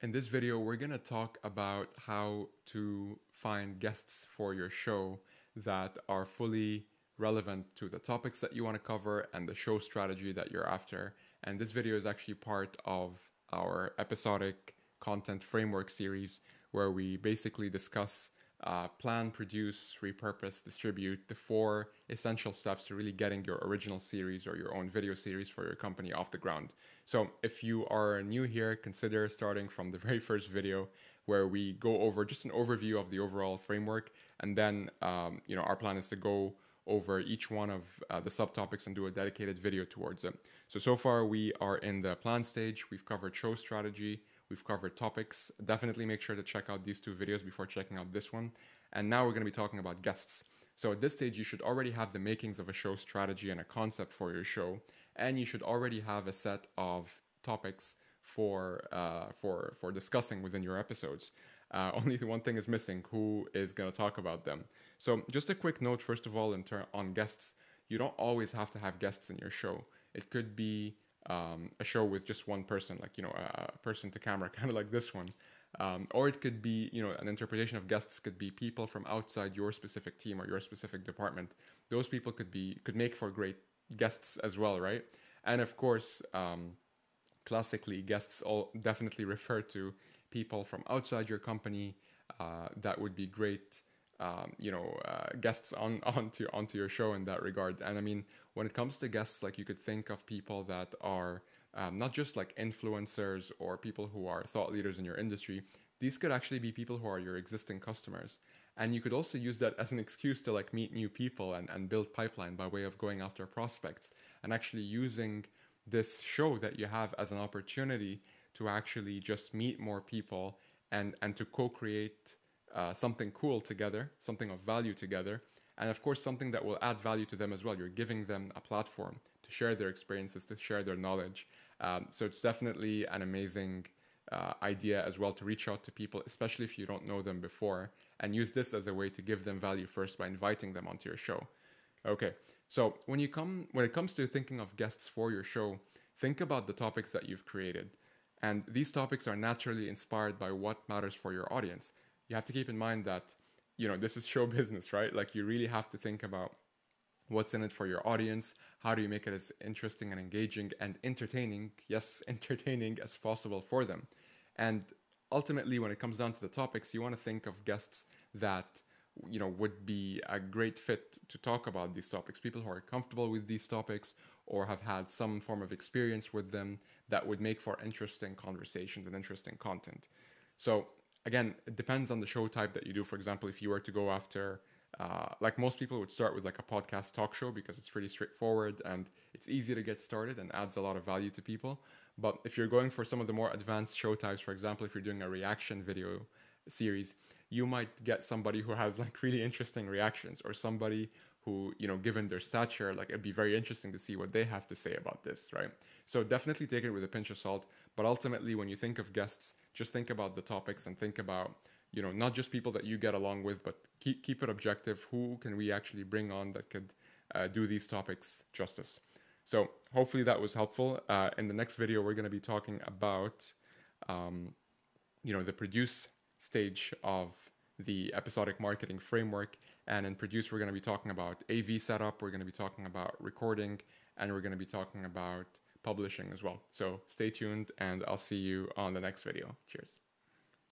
In this video, we're going to talk about how to find guests for your show that are fully relevant to the topics that you want to cover and the show strategy that you're after. And this video is actually part of our episodic content framework series where we basically discuss plan, produce, repurpose, distribute, the four essential steps to really getting your original series or your own video series for your company off the ground. So if you are new here, consider starting from the very first video where we go over just an overview of the overall framework. And then, our plan is to go over each one of the subtopics and do a dedicated video towards it. So far we are in the plan stage. We've covered show strategy. We've covered topics. Definitely make sure to check out these two videos before checking out this one. And now we're going to be talking about guests. So at this stage, you should already have the makings of a show strategy and a concept for your show. And you should already have a set of topics for discussing within your episodes. Only the one thing is missing: who is going to talk about them? So just a quick note, first of all, on guests. You don't always have to have guests in your show. It could be a show with just one person, like, a person to camera, kind of like this one. Or it could be, an interpretation of guests could be people from outside your specific team or your specific department. Those people could make for great guests as well, right? And of course, classically, guests all definitely refer to people from outside your company that would be great guests onto your show in that regard. And I mean, when it comes to guests, like, you could think of people that are not just like influencers or people who are thought leaders in your industry. These could actually be people who are your existing customers. And you could also use that as an excuse to like meet new people and build pipeline by way of going after prospects and actually using this show that you have as an opportunity to actually just meet more people and to co-create something cool together, something of value together, and of course something that will add value to them as well. You're giving them a platform to share their experiences, to share their knowledge. So it's definitely an amazing idea as well to reach out to people, especially if you don't know them before, and use this as a way to give them value first by inviting them onto your show. Okay, so when it comes to thinking of guests for your show, think about the topics that you've created. And these topics are naturally inspired by what matters for your audience. You have to keep in mind that, this is show business, right? Like, you really have to think about what's in it for your audience. How do you make it as interesting and engaging and entertaining, yes, entertaining as possible for them? And ultimately, when it comes down to the topics, you want to think of guests that, would be a great fit to talk about these topics. People who are comfortable with these topics or have had some form of experience with them that would make for interesting conversations and interesting content. So again, it depends on the show type that you do. For example, if you were to go after, like most people would start with like a podcast talk show because it's pretty straightforward and it's easy to get started and adds a lot of value to people. But if you're going for some of the more advanced show types, for example, if you're doing a reaction video series, you might get somebody who has like really interesting reactions, or somebody who, given their stature, like, it'd be very interesting to see what they have to say about this, right? So definitely take it with a pinch of salt. But ultimately, when you think of guests, just think about the topics and think about, not just people that you get along with, but keep it objective. Who can we actually bring on that could do these topics justice? So hopefully that was helpful. In the next video, we're going to be talking about, the produce stage of the episodic marketing framework. And in produce, we're going to be talking about AV setup, we're going to be talking about recording, and we're going to be talking about publishing as well. So stay tuned, and I'll see you on the next video. Cheers.